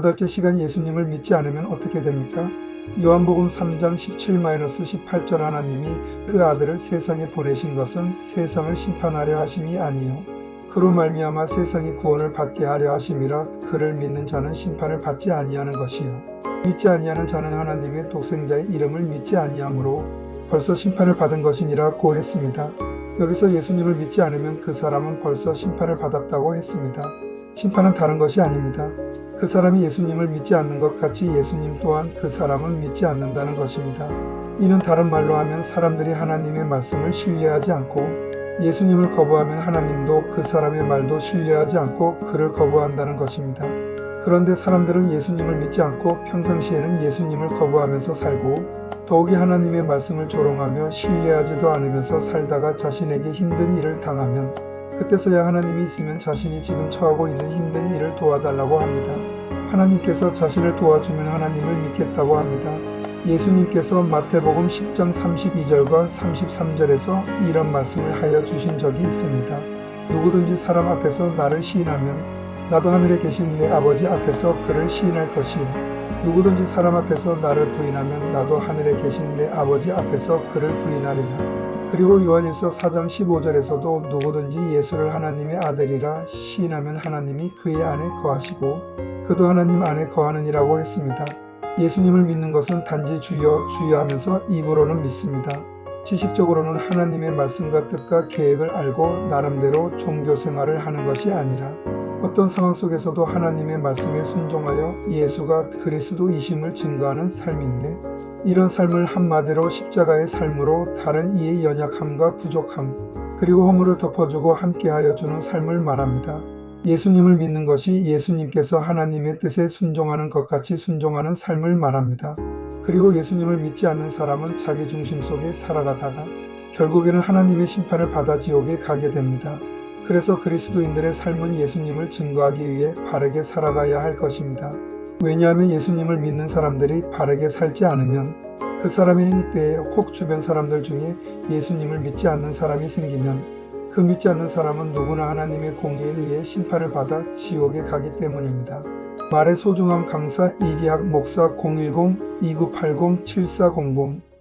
8째 시간 예수님을 믿지 않으면 어떻게 됩니까? 요한복음 3장 17-18절 하나님이 그 아들을 세상에 보내신 것은 세상을 심판하려 하심이 아니요 그로 말미암아 세상이 구원을 받게 하려 하심이라. 그를 믿는 자는 심판을 받지 아니하는 것이요 믿지 아니하는 자는 하나님의 독생자의 이름을 믿지 아니하므로 벌써 심판을 받은 것이니라고 했습니다. 여기서 예수님을 믿지 않으면 그 사람은 벌써 심판을 받았다고 했습니다. 심판은 다른 것이 아닙니다. 그 사람이 예수님을 믿지 않는 것 같이 예수님 또한 그 사람은 믿지 않는다는 것입니다. 이는 다른 말로 하면 사람들이 하나님의 말씀을 신뢰하지 않고 예수님을 거부하면 하나님도 그 사람의 말도 신뢰하지 않고 그를 거부한다는 것입니다. 그런데 사람들은 예수님을 믿지 않고 평상시에는 예수님을 거부하면서 살고 더욱이 하나님의 말씀을 조롱하며 신뢰하지도 않으면서 살다가 자신에게 힘든 일을 당하면 그때서야 하나님이 있으면 자신이 지금 처하고 있는 힘든 일을 도와달라고 합니다. 하나님께서 자신을 도와주면 하나님을 믿겠다고 합니다. 예수님께서 마태복음 10장 32절과 33절에서 이런 말씀을 하여 주신 적이 있습니다. 누구든지 사람 앞에서 나를 시인하면 나도 하늘에 계신 내 아버지 앞에서 그를 시인할 것이요 누구든지 사람 앞에서 나를 부인하면 나도 하늘에 계신 내 아버지 앞에서 그를 부인하리라. 그리고 요한일서 4장 15절에서도 누구든지 예수를 하나님의 아들이라 시인하면 하나님이 그의 안에 거하시고 그도 하나님 안에 거하느니라고 했습니다. 예수님을 믿는 것은 단지 주여 주여 하면서 입으로는 믿습니다. 지식적으로는 하나님의 말씀과 뜻과 계획을 알고 나름대로 종교 생활을 하는 것이 아니라 어떤 상황 속에서도 하나님의 말씀에 순종하여 예수가 그리스도이심을 증거하는 삶인데 이런 삶을 한마디로 십자가의 삶으로 다른 이의 연약함과 부족함 그리고 허물을 덮어주고 함께하여 주는 삶을 말합니다. 예수님을 믿는 것이 예수님께서 하나님의 뜻에 순종하는 것 같이 순종하는 삶을 말합니다. 그리고 예수님을 믿지 않는 사람은 자기 중심 속에 살아가다가 결국에는 하나님의 심판을 받아 지옥에 가게 됩니다. 그래서 그리스도인들의 삶은 예수님을 증거하기 위해 바르게 살아가야 할 것입니다. 왜냐하면 예수님을 믿는 사람들이 바르게 살지 않으면 그 사람의 행위 때에 혹 주변 사람들 중에 예수님을 믿지 않는 사람이 생기면 그 믿지 않는 사람은 누구나 하나님의 공의에 의해 심판을 받아 지옥에 가기 때문입니다. 말의 소중함 강사 이기학 목사 010-2980-7400